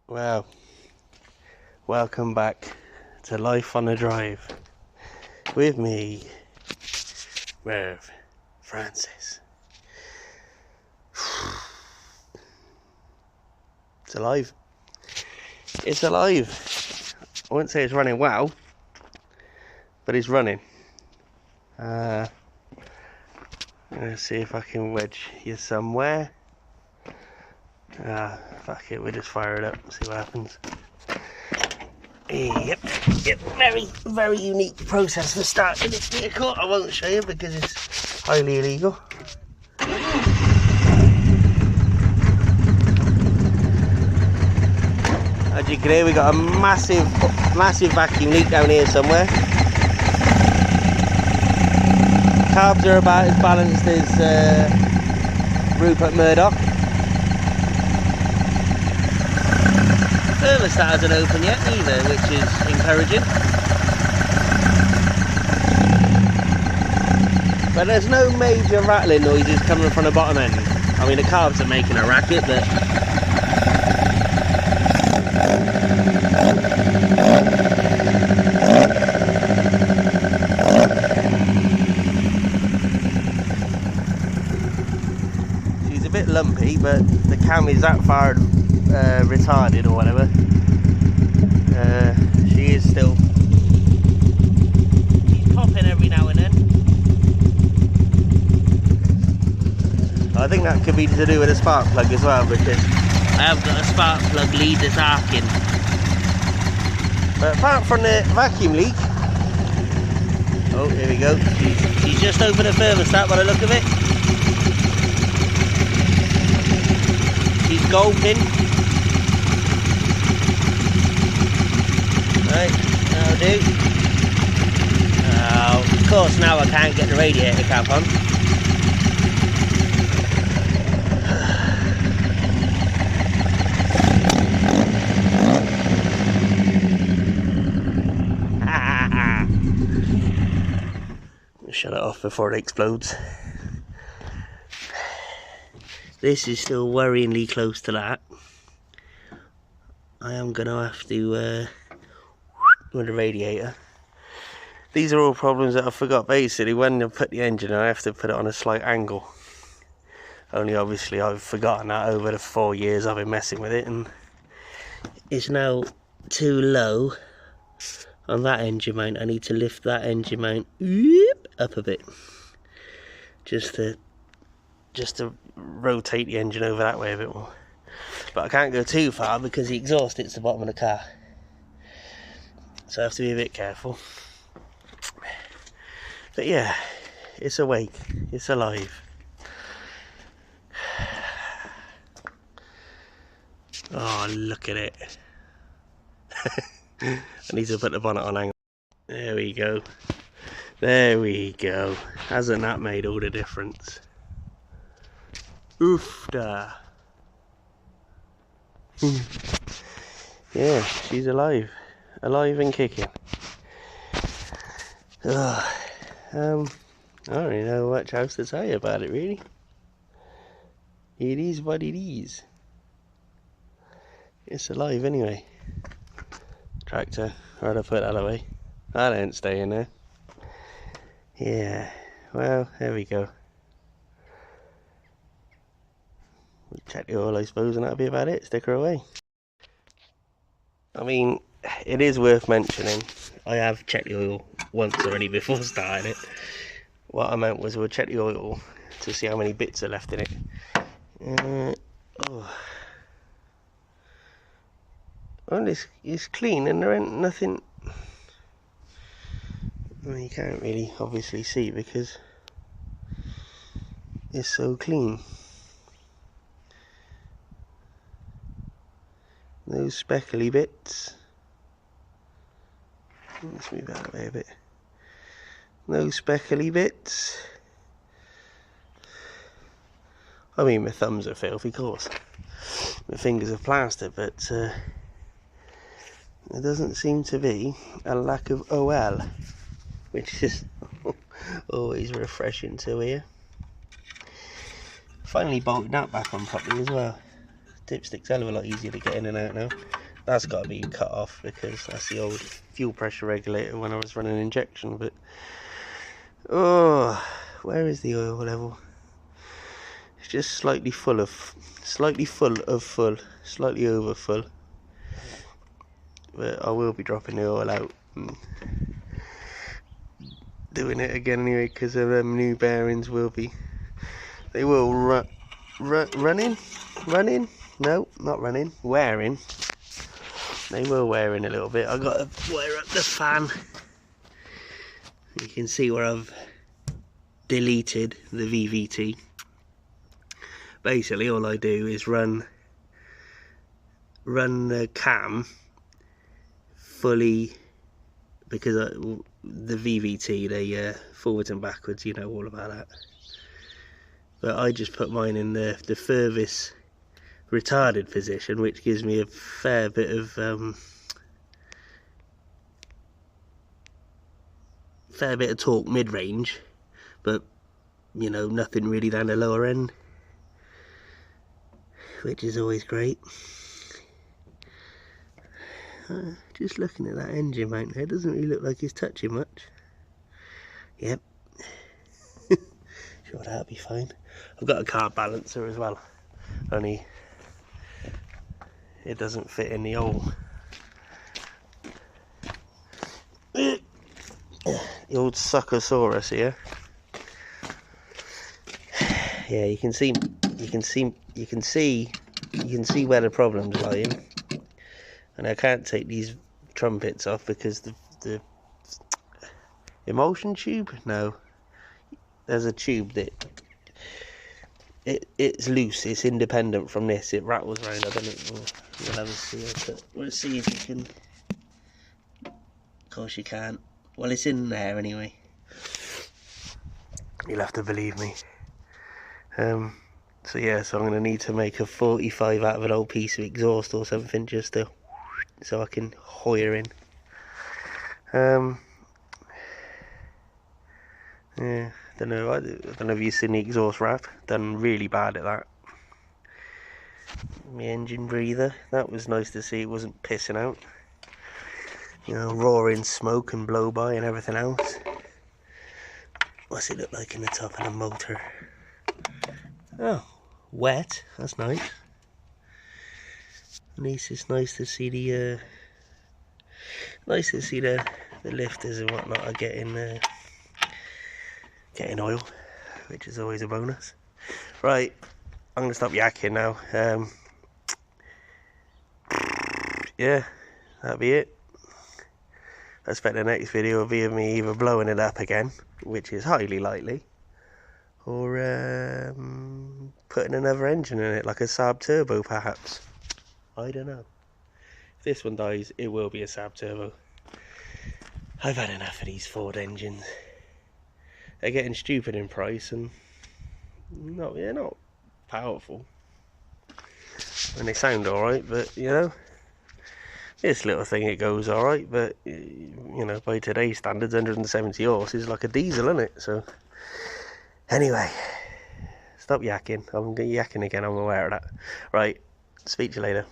Well, welcome back to Life on a Drive with me, Rev Francis. It's alive. It's alive. I wouldn't say it's running well, but it's running. Let's see if I can wedge you somewhere. Fuck it, we'll just fire it up and see what happens. Yep, very unique process for starting this vehicle. I won't show you because it's highly illegal. As you can hear, we got a massive vacuum leak down here somewhere. Carbs are about as balanced as Rupert Murdoch. Thermostat hasn't opened yet either, which is encouraging. But there's no major rattling noises coming from the bottom end. I mean, the carbs are making a racket, but she's a bit lumpy, but the cam is that far retarded or whatever. She is still, she's popping every now and then. I think that could be to do with a spark plug as well, because I have got a spark plug lead that's arcing. But apart from the vacuum leak, oh, here we go. She's just opened a thermostat by the look of it. She's gulping. Right, that'll do. Oh, of course, now I can't get the radiator cap on. Shut it off before it explodes. This is still worryingly close to that. I am going to have to with the radiator. These are all problems that I forgot. Basically, when I put the engine in, I have to put it on a slight angle. Only obviously I've forgotten that over the 4 years I've been messing with it, and it's now too low on that engine mount. I need to lift that engine mount up a bit, just to rotate the engine over that way a bit more. But I can't go too far because the exhaust hits the bottom of the car, so I have to be a bit careful. But yeah, it's awake, it's alive. Oh, look at it. I need to put the bonnet on angle. There we go. There we go. Hasn't that made all the difference? Oofda. Yeah, she's alive. Alive and kicking. I don't really know much else to tell you about it, really. It is what it is. It's alive anyway. Tractor, right, I put that away. That ain't staying there. Yeah, well, there we go. We'll check the oil, I suppose, and that'll be about it. Stick her away. I mean, it is worth mentioning, I have checked the oil once already before starting it. What I meant was we'll check the oil to see how many bits are left in it. Well, it's clean and there ain't nothing. Well, you can't really obviously see because it's so clean. No speckly bits. Let's move out of the way a bit. No speckly bits. I mean, my thumbs are filthy, of course. My fingers are plastered, but there doesn't seem to be a lack of OL, which is always refreshing to hear. Finally bolted that back on properly as well. dipstick's a hell of a lot easier to get in and out now. That's got to be cut off because that's the old fuel pressure regulator when I was running injection. But oh, where is the oil level? It's just slightly over full. But I will be dropping the oil out and doing it again anyway, because of them new bearings they will running. No, not running. Wearing. They will wear in a little bit. I got to wire up the fan. You can see where I've deleted the VVT. Basically, all I do is run the cam fully, because the VVT, they forwards and backwards, you know all about that. But I just put mine in the furthest retarded position, which gives me a fair bit of torque mid-range, but you know, nothing really down the lower end, which is always great. Just looking at that engine mount there, doesn't really look like it's touching much. Yep. Sure, that'll be fine. I've got a car balancer as well, only it doesn't fit in the hole. The old Suckersaurus here. Yeah, you can see where the problem's lying. And I can't take these trumpets off because the emulsion tube? No. There's a tube that it's loose, it's independent from this, it rattles around. I don't know, we'll have a see, but let's see if you can. Of course you can't. Well, it's in there anyway. You'll have to believe me. So yeah, so I'm going to need to make a 45 out of an old piece of exhaust or something, just to, so I can hoyer in. Yeah, I don't know if you've seen the exhaust wrap. Done really bad at that. My engine breather, that was nice to see it wasn't pissing out. You know, roaring smoke and blow by and everything else. What's it look like in the top of the motor? Oh, wet. That's nice. At least it's nice to see the lifters and whatnot are getting oil, which is always a bonus. Right, I'm gonna stop yakking now. Yeah, that'll be it. I expect the next video will be of me either blowing it up again, which is highly likely, or putting another engine in it, like a Saab turbo perhaps. I don't know. If this one dies, it will be a Saab turbo. I've had enough of these Ford engines. They're getting stupid in price and not powerful. And they sound alright, but you know, this little thing, it goes alright, but you know, by today's standards, 170 horse is like a diesel, isn't it? So anyway, stop yakking. I'm yakking again, I'm aware of that. Right, speak to you later.